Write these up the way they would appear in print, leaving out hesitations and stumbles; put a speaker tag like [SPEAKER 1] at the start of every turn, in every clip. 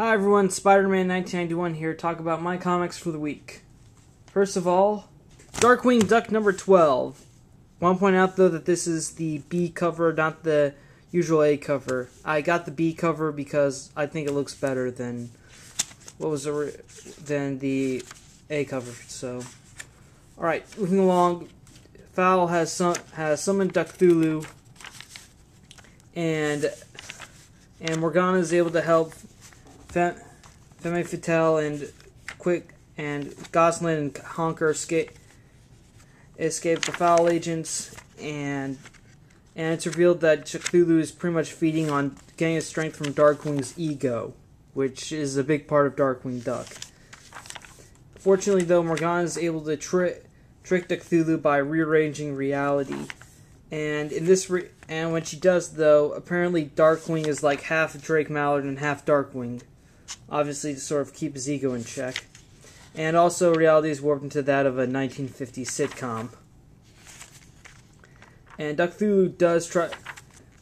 [SPEAKER 1] Hi everyone, Spider-Man 1991 here, talk about my comics for the week. First of all, Darkwing Duck number 12. I want to point out though that this is the B cover, not the usual A cover. I got the B cover because I think it looks better than than the A cover. So, all right, moving along. Fowl has summoned Duck Thulu, and Morgana is able to help Femme Fatale and Quick and Goslin and Honker escape the Fowl agents, and it's revealed that Cthulhu is pretty much feeding on getting his strength from Darkwing's ego, which is a big part of Darkwing Duck. Fortunately, though, Morgana is able to trick Cthulhu by rearranging reality, and when she does, though, apparently Darkwing is like half Drake Mallard and half Darkwing, obviously to sort of keep his ego in check. And also, reality is warped into that of a 1950s sitcom. And Duck Thulu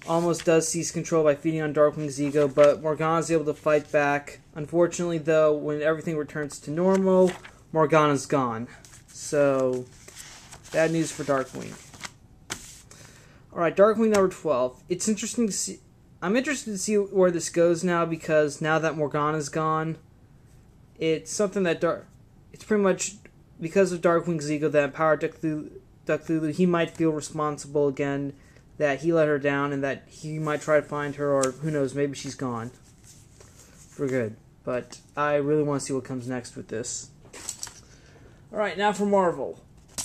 [SPEAKER 1] almost does seize control by feeding on Darkwing's ego, but Morgana is able to fight back. Unfortunately, though, when everything returns to normal, Morgana's gone. So, bad news for Darkwing. Alright, Darkwing number 12. It's interesting to see. I'm interested to see where this goes now, because now that Morgana's gone, it's something that it's pretty much because of Darkwing's ego that empowered Duck Thulu. He might feel responsible again, that he let her down, and that he might try to find her, or who knows, maybe she's gone for good. But I really want to see what comes next with this. Alright, now for Marvel.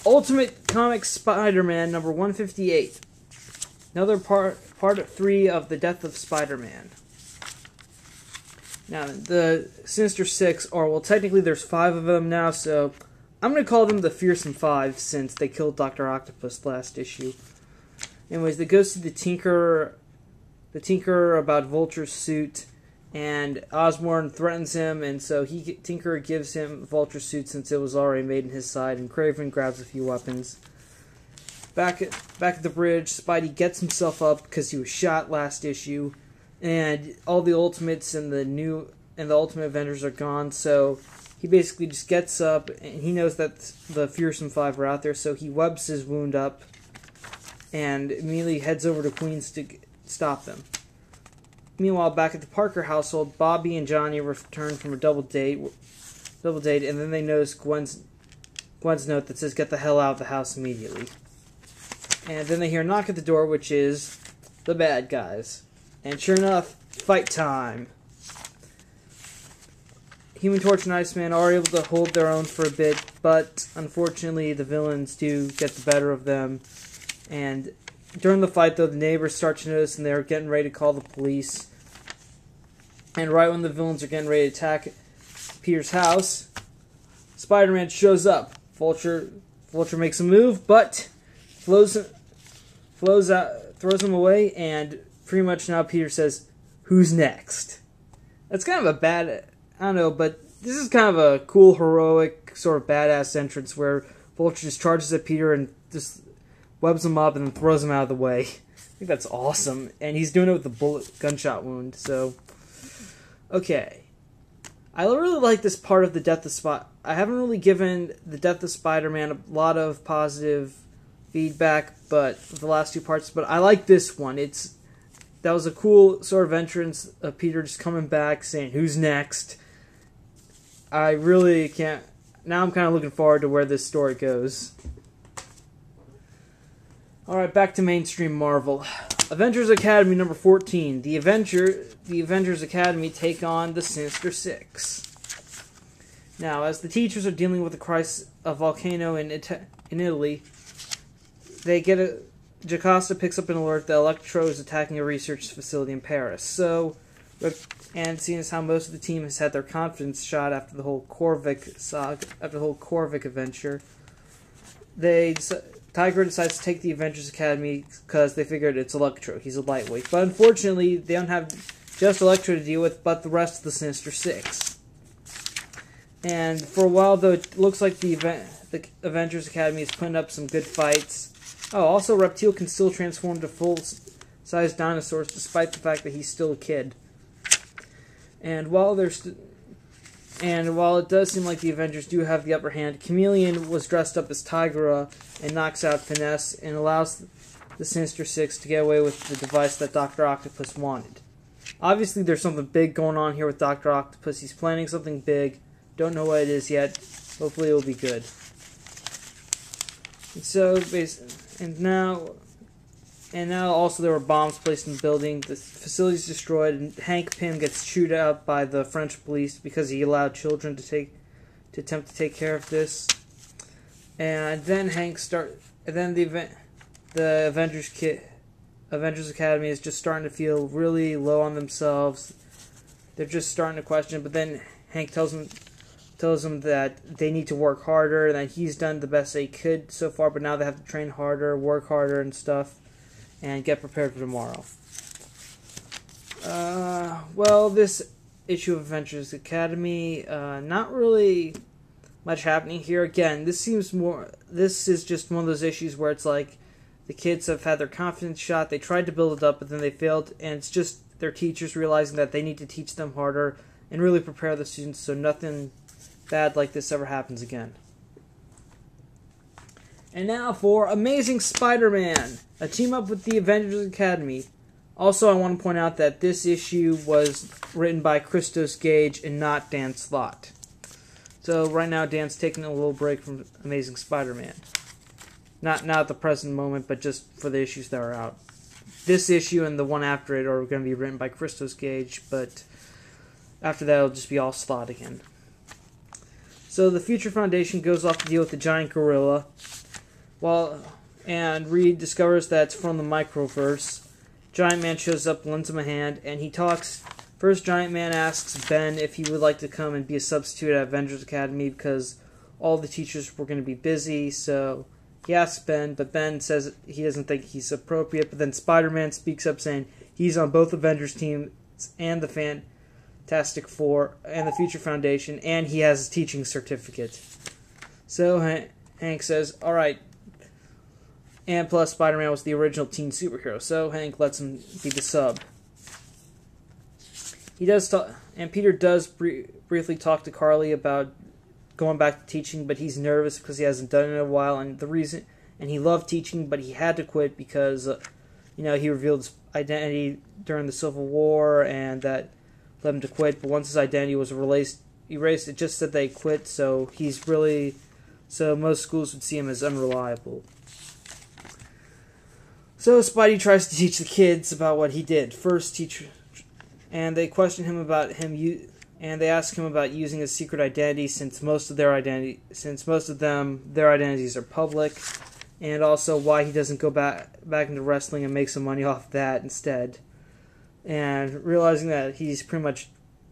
[SPEAKER 1] Ultimate Comics Spider-Man number 158. Another part 3 of the Death of Spider-Man. Now, the Sinister Six, or, well, technically there's 5 of them now, so I'm going to call them the Fearsome Five, since they killed Dr. Octopus last issue. Anyways, it goes to the Tinker about Vulture's suit, and Osborn threatens him, and so Tinker gives him Vulture's suit since it was already made in his side, and Kraven grabs a few weapons. Back at the bridge, Spidey gets himself up because he was shot last issue, and all the Ultimates and the Ultimate Avengers are gone, so he basically just gets up, and he knows that the Fearsome Five are out there, so he webs his wound up, and immediately heads over to Queens to stop them. Meanwhile, back at the Parker household, Bobby and Johnny return from a double date, and then they notice Gwen's note that says, "Get the hell out of the house immediately." And then they hear a knock at the door, which is the bad guys. And sure enough, fight time. Human Torch and Iceman are able to hold their own for a bit, but unfortunately the villains do get the better of them. And during the fight, though, the neighbors start to notice, and they're getting ready to call the police. And right when the villains are getting ready to attack Peter's house, Spider-Man shows up. Vulture makes a move, but throws him away, and pretty much now Peter says, "Who's next?" That's kind of a bad, I don't know, but this is kind of a cool, heroic, sort of badass entrance where Vulture just charges at Peter and just webs him up and then throws him out of the way. I think that's awesome, and he's doing it with a gunshot wound, so okay. I really like this part of the Death of I haven't really given the Death of Spider-Man a lot of positive feedback, but the last 2 parts, but I like this one. That was a cool sort of entrance of Peter just coming back saying, "Who's next?" I really can't. Now I'm kind of looking forward to where this story goes. Alright, back to mainstream Marvel. Avengers Academy number 14. The Avengers Academy take on the Sinister Six. Now, as the teachers are dealing with the crisis of volcano in Italy, Jocasta picks up an alert that Electro is attacking a research facility in Paris. So, and seeing as how most of the team has had their confidence shot after the whole Korvik saga, after the whole Korvik adventure, Tiger decides to take the Avengers Academy because they figured it's Electro. He's a lightweight. But unfortunately, they don't have just Electro to deal with, but the rest of the Sinister Six. And for a while, though, it looks like the Avengers Academy is putting up some good fights. Oh, also, Reptile can still transform to full-size dinosaurs despite the fact that he's still a kid. And while it does seem like the Avengers do have the upper hand, Chameleon was dressed up as Tigra and knocks out Finesse and allows the Sinister Six to get away with the device that Dr. Octopus wanted. Obviously, there's something big going on here with Dr. Octopus. He's planning something big. Don't know what it is yet. Hopefully, it will be good. And now also there were bombs placed in the building. The facility is destroyed, and Hank Pym gets chewed out by the French police because he allowed children to attempt to take care of this. And then the Avengers Academy is just starting to feel really low on themselves. They're just starting to question. But then Hank tells them that they need to work harder, and that he's done the best they could so far, but now they have to train harder, work harder, and stuff, and get prepared for tomorrow. Well, this issue of Avengers Academy, not really much happening here. Again, this is just one of those issues where it's like the kids have had their confidence shot, they tried to build it up, but then they failed, and it's just their teachers realizing that they need to teach them harder and really prepare the students so nothing bad like this ever happens again. And now for Amazing Spider-Man, a team-up with the Avengers Academy. Also, I want to point out that this issue was written by Christos Gage and not Dan Slott. So right now, Dan's taking a little break from Amazing Spider-Man. Not at the present moment, but just for the issues that are out. This issue and the one after it are going to be written by Christos Gage, but after that, it'll just be all Slott again. So the Future Foundation goes off to deal with the giant gorilla, and Reed discovers that it's from the Microverse. Giant Man shows up, lends him a hand, and he talks. First, Giant Man asks Ben if he would like to come and be a substitute at Avengers Academy because all the teachers were going to be busy, so he asks Ben, but Ben says he doesn't think he's appropriate, but then Spider-Man speaks up saying he's on both Avengers teams and the Fantastic Four and the Future Foundation, and he has a teaching certificate. So Hank says, alright, and plus Spider-Man was the original teen superhero, so Hank lets him be the sub. He does talk, and Peter does briefly talk to Carly about going back to teaching, but he's nervous because he hasn't done it in a while, and he loved teaching, but he had to quit because, he revealed his identity during the Civil War, and that led him to quit, but once his identity was erased, it just said they quit, so most schools would see him as unreliable. So Spidey tries to teach the kids about what he did. First, and they question him about and they ask him about using his secret identity since most of their identities are public, and also why he doesn't go back into wrestling and make some money off that instead. And realizing that he's pretty much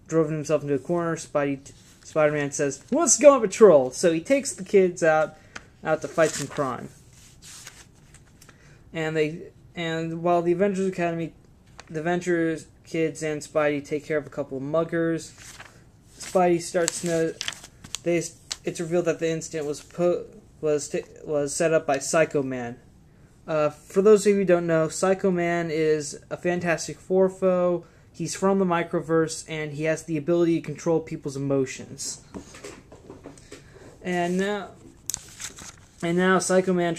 [SPEAKER 1] driven himself into a corner, Spider-Man says he wants to go on patrol, so he takes the kids out to fight some crime. And while the Avengers Academy, the Avengers kids and Spidey take care of a couple of muggers, Spidey starts to it's revealed that the incident was set up by Psycho Man. For those of you who don't know, Psycho Man is a Fantastic Four foe. He's from the Microverse, and he has the ability to control people's emotions. And now Psycho Man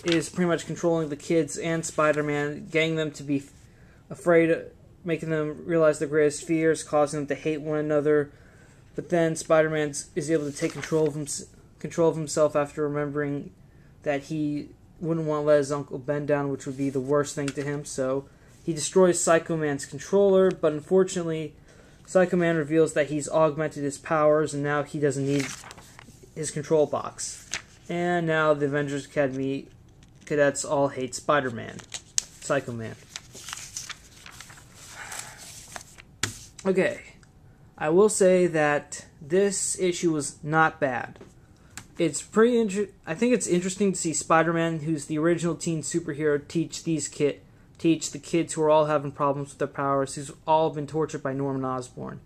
[SPEAKER 1] is pretty much controlling the kids and Spider-Man, getting them to be afraid, making them realize their greatest fears, causing them to hate one another. But then Spider-Man is able to take control of himself after remembering that he wouldn't want to let his Uncle Ben down, which would be the worst thing to him. So he destroys Psycho Man's controller, but unfortunately, Psycho Man reveals that he's augmented his powers, and now he doesn't need his control box. And now the Avengers Academy cadets all hate Spider-Man. Psycho Man. Okay. I will say that this issue was not bad. It's pretty I think it's interesting to see Spider-Man, who's the original teen superhero, teach the kids who are all having problems with their powers, who's all been tortured by Norman Osborn.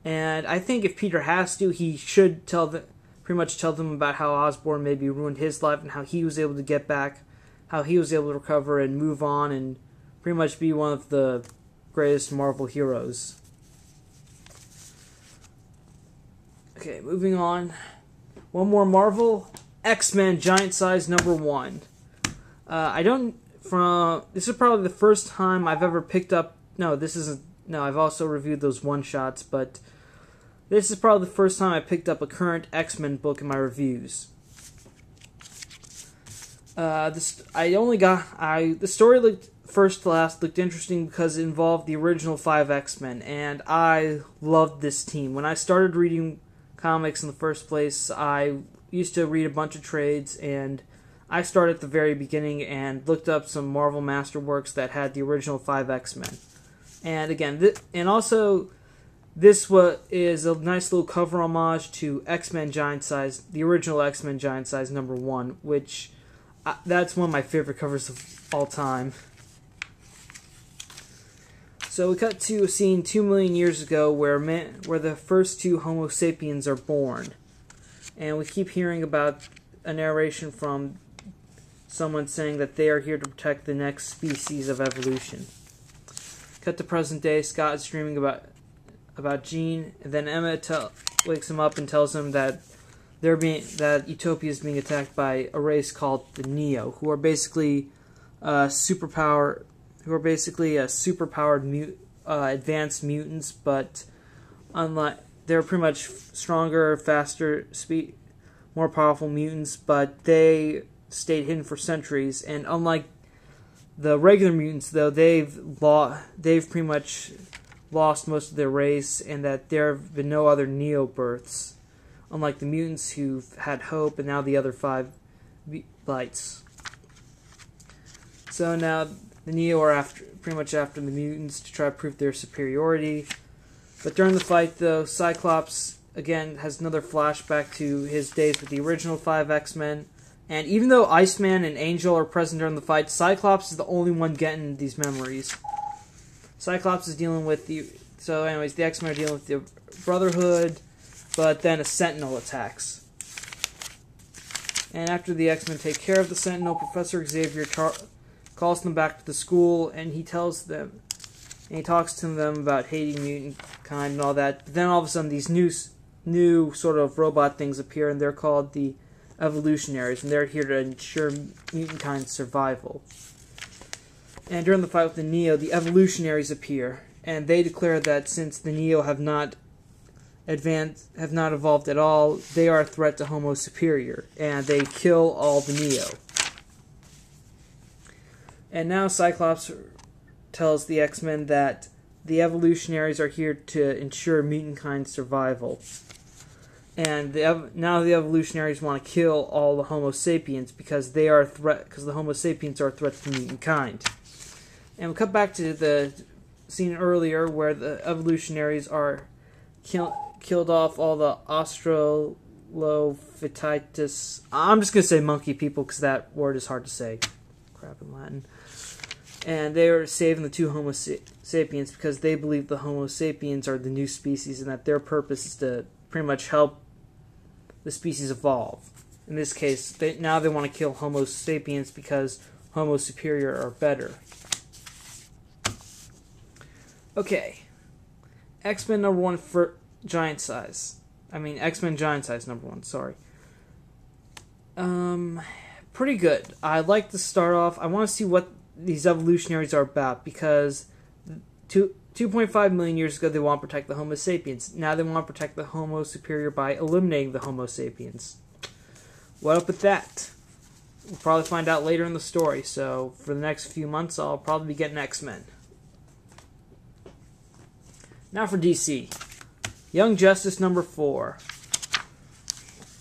[SPEAKER 1] And I think if Peter has to, he should pretty much tell them about how Osborn maybe ruined his life and how he was able to get back, how he was able to recover and move on and pretty much be one of the greatest Marvel heroes. Okay, moving on. One more Marvel. X-Men Giant Size #1. This is probably the first time I've ever picked up... I've also reviewed those one-shots, but this is probably the first time I picked up a current X-Men book in my reviews. The story looked interesting because it involved the original 5 X-Men, and I loved this team. When I started reading comics in the first place, I used to read a bunch of trades, and I started at the very beginning and looked up some Marvel Masterworks that had the original 5 X-Men. And again, this is a nice little cover homage to X-Men Giant Size, the original X-Men Giant Size #1, which that's one of my favorite covers of all time. So we cut to a scene 2 million years ago where the first 2 Homo sapiens are born. And we keep hearing about a narration from someone saying that they are here to protect the next species of evolution. Cut to present day, Scott is dreaming about Jean, and then Emma wakes him up and tells him that Utopia is being attacked by a race called the Neo, who are basically superpowered advanced mutants, but they're pretty much stronger, faster, more powerful mutants, but they stayed hidden for centuries. And unlike the regular mutants, though, they've pretty much lost most of their race, and that there have been no other Neo births, unlike the mutants who've had hope, and now the other 5 lights. So now the Neo are pretty much after the mutants to try to prove their superiority. But during the fight, though, Cyclops again has another flashback to his days with the original 5 X-Men. And even though Iceman and Angel are present during the fight, Cyclops is the only one getting these memories. Cyclops is dealing with the X-Men are dealing with the Brotherhood, but then a Sentinel attacks. And after the X-Men take care of the Sentinel, Professor Xavier calls them back to the school, and he talks to them about hating mutant kind and all that. But then all of a sudden, these new sort of robot things appear, and they're called the Evolutionaries, and they're here to ensure mutant kind's survival. And during the fight with the Neo, the Evolutionaries appear, and they declare that since the Neo have not evolved at all, they are a threat to Homo superior, and they kill all the Neo. And now Cyclops tells the X-Men that the Evolutionaries are here to ensure mutant kind's survival. And now the Evolutionaries want to kill all the Homo sapiens because the Homo sapiens are a threat to mutant kind. And we'll cut back to the scene earlier where the Evolutionaries are killed off all the Australopithecus. I'm just going to say monkey people because that word is hard to say. Crap in Latin. And they are saving the 2 Homo sapiens because they believe the Homo sapiens are the new species and that their purpose is to pretty much help the species evolve. In this case, they want to kill Homo sapiens because Homo superior are better. Okay. X-Men #1 for Giant Size. X-Men Giant Size #1, sorry. Pretty good. I'd like to start off, I want to see what these Evolutionaries are about, because 2.5 million years ago they want to protect the Homo sapiens. Now they want to protect the Homo superior by eliminating the Homo sapiens. What up with that? We'll probably find out later in the story, so for the next few months I'll probably be getting X-Men. Now for DC. Young Justice #4.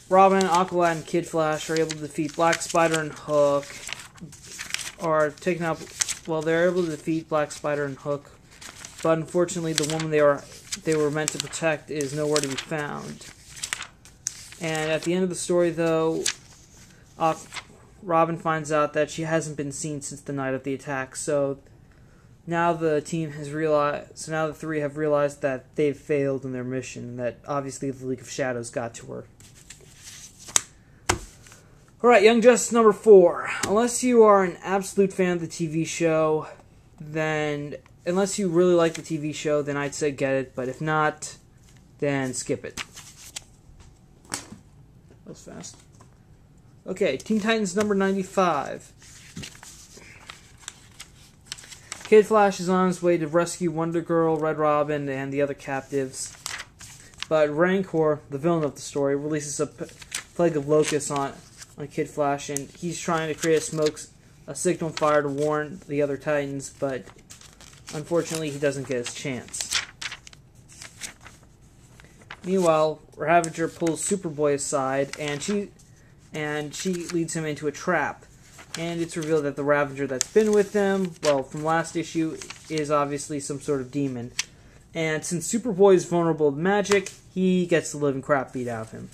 [SPEAKER 1] Robin, Aqualad, and Kid Flash are able to defeat Black Spider and Hook. They're able to defeat Black Spider and Hook, but unfortunately the woman they were meant to protect is nowhere to be found. And at the end of the story, though, Robin finds out that she hasn't been seen since the night of the attack, so now the three have realized that they've failed in their mission, and that obviously the League of Shadows got to her. Alright, Young Justice #4. Unless you are an absolute fan of the TV show, unless you really like the TV show, then I'd say get it, but if not, then skip it. That was fast. Okay, Teen Titans number 95. Kid Flash is on his way to rescue Wonder Girl, Red Robin, and the other captives. But Rancor, the villain of the story, releases a plague of locusts on Kid Flash, and he's trying to create a signal fire to warn the other Titans, but unfortunately he doesn't get his chance. Meanwhile, Ravager pulls Superboy aside, and she leads him into a trap. And it's revealed that the Ravager that's been with them, well, from last issue, is obviously some sort of demon. And since Superboy is vulnerable to magic, he gets the living crap beat out of him.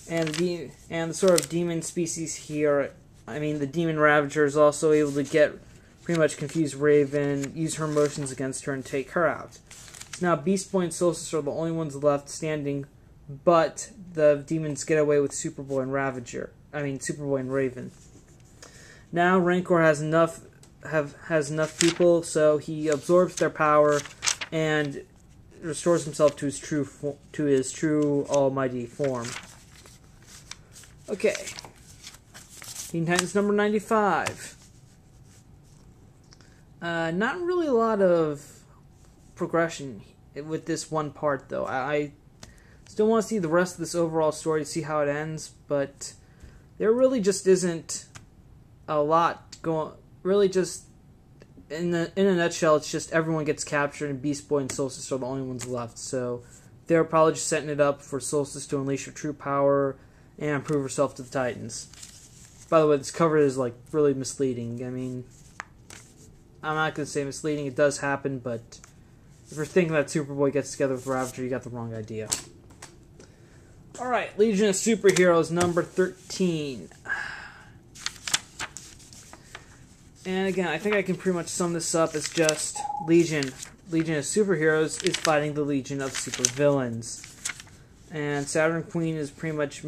[SPEAKER 1] And the sort of demon species here, I mean, the Demon Ravager is also able to get pretty much confuse Raven, use her emotions against her, and take her out. So now Beast Boy and Solstice are the only ones left standing, but the demons get away with Superboy and Raven. Now Rancor has enough people, so he absorbs their power and restores himself to his true almighty form. Okay, Teen Titans number 95. Not really a lot of progression with this one part, though. I still want to see the rest of this overall story to see how it ends, but there really just isn't a lot going. Really, just in a nutshell, it's just everyone gets captured, and Beast Boy and Solstice are the only ones left. So they're probably just setting it up for Solstice to unleash her true power and prove herself to the Titans. By the way, this cover is like really misleading. I mean, I'm not going to say misleading. It does happen, but if you're thinking that Superboy gets together with Ravager, you got the wrong idea. Alright, Legion of Superheroes number 13. And again, I think I can pretty much sum this up as just Legion of Superheroes is fighting the Legion of Supervillains. And Saturn Queen is pretty much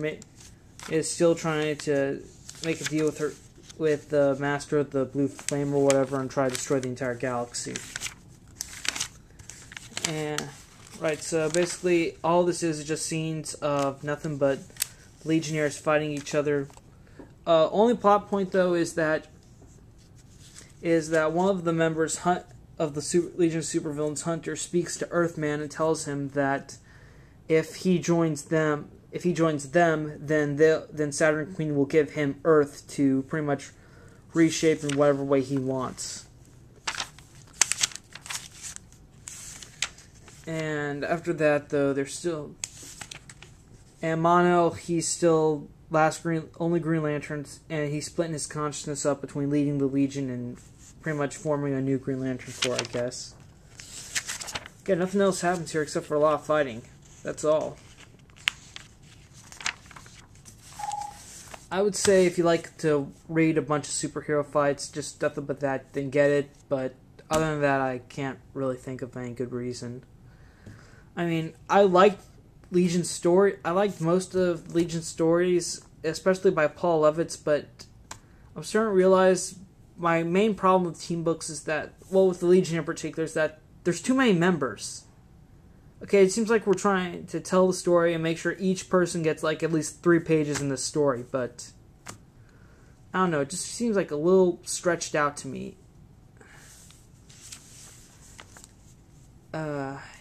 [SPEAKER 1] is still trying to make a deal with the Master of the Blue Flame or whatever and try to destroy the entire galaxy. And right, so basically all this is just scenes of nothing but Legionnaires fighting each other. Only plot point though is that one of the members of the Legion of Supervillains, Hunter, speaks to Earthman and tells him that if he joins them, then Saturn Queen will give him Earth to pretty much reshape in whatever way he wants. And after that, though, there's still... And Mono, he's still only Green Lantern, and he's splitting his consciousness up between leading the Legion and pretty much forming a new Green Lantern Corps, I guess. Yeah, nothing else happens here except for a lot of fighting. That's all. I would say if you like to read a bunch of superhero fights, just nothing but that, then get it. But other than that, I can't really think of any good reason. I mean, I liked Legion's story. I liked most of Legion's stories, especially by Paul Levitz, but I'm starting to realize my main problem with team books is that, well, with the Legion in particular, is that there's too many members. Okay, it seems like we're trying to tell the story and make sure each person gets like at least 3 pages in this story, but I don't know, it just seems like a little stretched out to me.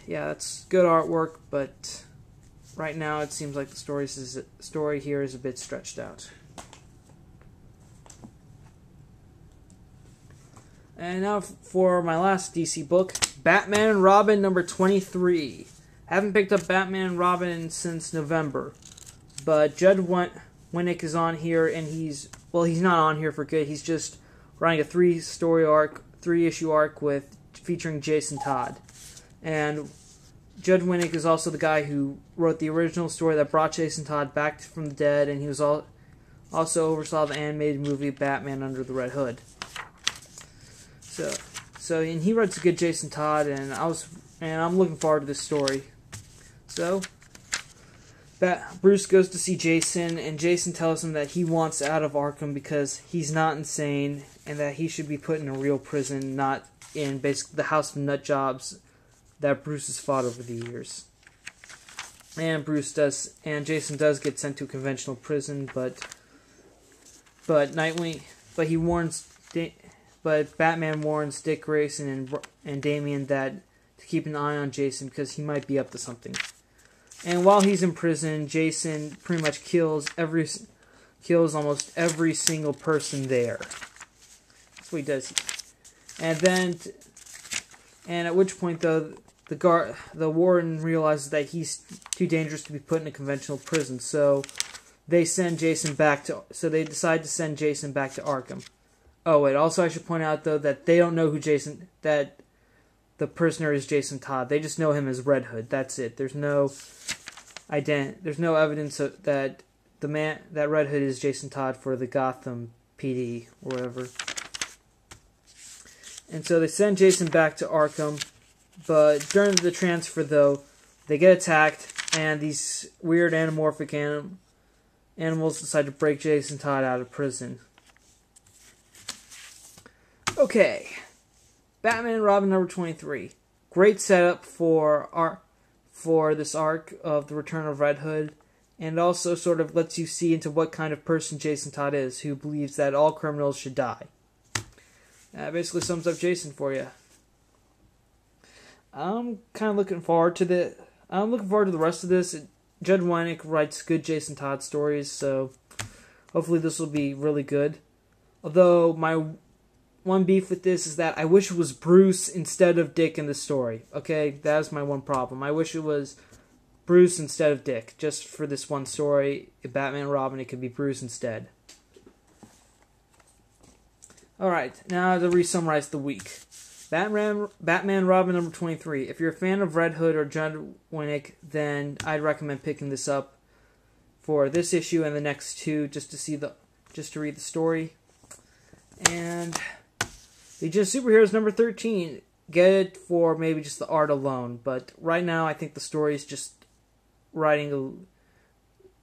[SPEAKER 1] Yeah, that's good artwork, but right now it seems like the story here is a bit stretched out. And now for my last DC book, Batman and Robin number 23. Haven't picked up Batman and Robin since November, but Judd Winnick is on here, and he's not on here for good. He's just writing a 3-issue arc featuring Jason Todd. And Judd Winnick is also the guy who wrote the original story that brought Jason Todd back from the dead, and he was also oversaw the animated movie Batman Under the Red Hood. And he writes a good Jason Todd, and I'm looking forward to this story. So Bruce goes to see Jason, and Jason tells him that he wants out of Arkham because he's not insane, and that he should be put in a real prison, not in basically the house of nut jobs that Bruce has fought over the years. and Jason does get sent to a conventional prison, but Batman warns Dick Grayson and Damian that to keep an eye on Jason because he might be up to something. And while he's in prison, Jason pretty much kills almost every single person there. That's what he does. And at which point, though, the warden realizes that he's too dangerous to be put in a conventional prison, so they decide to send Jason back to Arkham. Oh wait, also I should point out though that they don't know that the prisoner is Jason Todd. They just know him as Red Hood. That's it. There's no evidence that that Red Hood is Jason Todd for the Gotham PD or whatever. And so they send Jason back to Arkham, but during the transfer, though, they get attacked, and these weird anamorphic animals decide to break Jason Todd out of prison. Okay, Batman and Robin number 23. Great setup for this arc of the return of Red Hood, and also sort of lets you see into what kind of person Jason Todd is, who believes that all criminals should die. That basically sums up Jason for you. I'm looking forward to the rest of this. Judd Winick writes good Jason Todd stories, so hopefully this will be really good. Although my one beef with this is that I wish it was Bruce instead of Dick in the story. Okay, that is my one problem. I wish it was Bruce instead of Dick. Just for this one story, if Batman and Robin, it could be Bruce instead. Alright, now to re-summarize the week. Batman Robin number 23. If you're a fan of Red Hood or Judd Winick, then I'd recommend picking this up for this issue and the next two just to read the story. And Legion of Superheroes number 13. Get it for maybe just the art alone, but right now I think the story is just a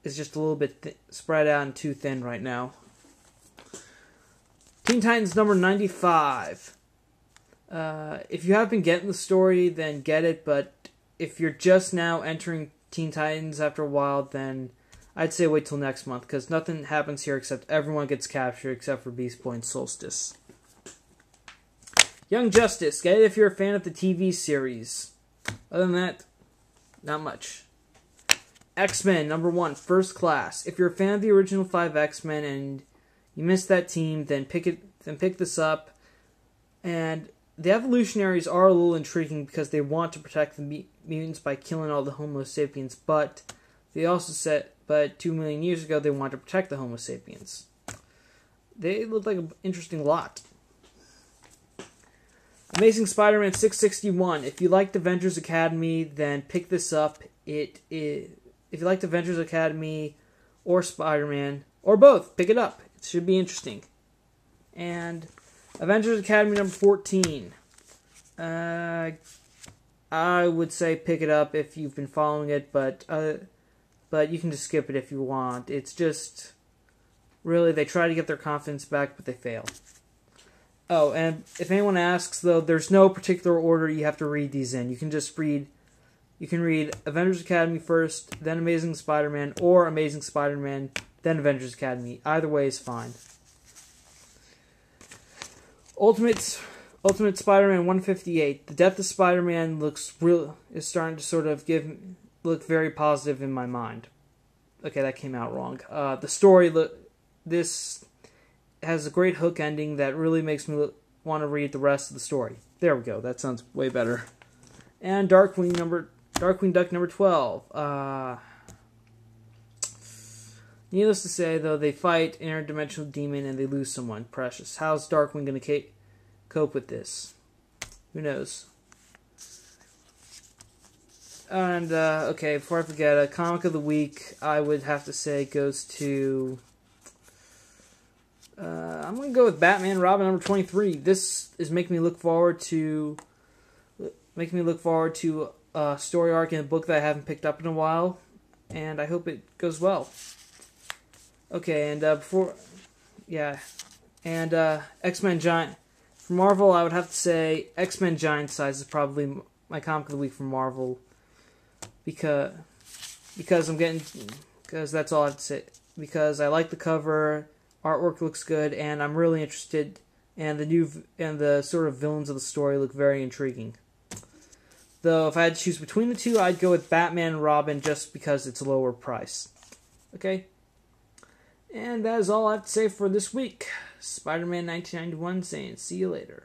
[SPEAKER 1] little bit spread out and too thin right now. Teen Titans number 95. If you have been getting the story, then get it, but if you're just now entering Teen Titans after a while, then I'd say wait till next month, because nothing happens here except everyone gets captured except for Beast Boy and Solstice. Young Justice, get it if you're a fan of the TV series. Other than that, not much. X-Men number 1, First Class. If you're a fan of the original 5 X-Men and you missed that team, then pick this up. And the Evolutionaries are a little intriguing because they want to protect the mutants by killing all the Homo sapiens, but they also said, 2 million years ago they wanted to protect the Homo sapiens. They look like an interesting lot. Amazing Spider-Man 661. If you liked Avengers Academy, then pick this up. If you liked Avengers Academy or Spider-Man, or both, pick it up. It should be interesting. And Avengers Academy number 14. I would say pick it up if you've been following it, but you can just skip it if you want. It's just, really, they try to get their confidence back, but they fail. Oh, and if anyone asks, though, there's no particular order you have to read these in. You can read Avengers Academy first, then Amazing Spider-Man, or Amazing Spider-Man, then Avengers Academy. Either way is fine. Ultimate Spider-Man 158. The death of Spider-Man is starting to sort of look very positive in my mind. Okay, that came out wrong. The story, this has a great hook ending that really makes me want to read the rest of the story. There we go. That sounds way better. And Darkwing Duck number 12. Needless to say, though, they fight an interdimensional demon and they lose someone precious. How's Darkwing going to cope with this? Who knows? And, okay, before I forget, a comic of the week, I would have to say, goes to... I'm going to go with Batman Robin number 23. This is making me look forward to a story arc in a book that I haven't picked up in a while, and I hope it goes well. Okay, and X-Men Giant. For Marvel, I would have to say X-Men Giant Size is probably my comic of the week from Marvel, because because that's all I have to say. Because I like the cover, artwork looks good, and I'm really interested. And the sort of villains of the story look very intriguing. Though if I had to choose between the two, I'd go with Batman and Robin just because it's a lower price. Okay? And that is all I have to say for this week. Spider-Man 1991 saying see you later.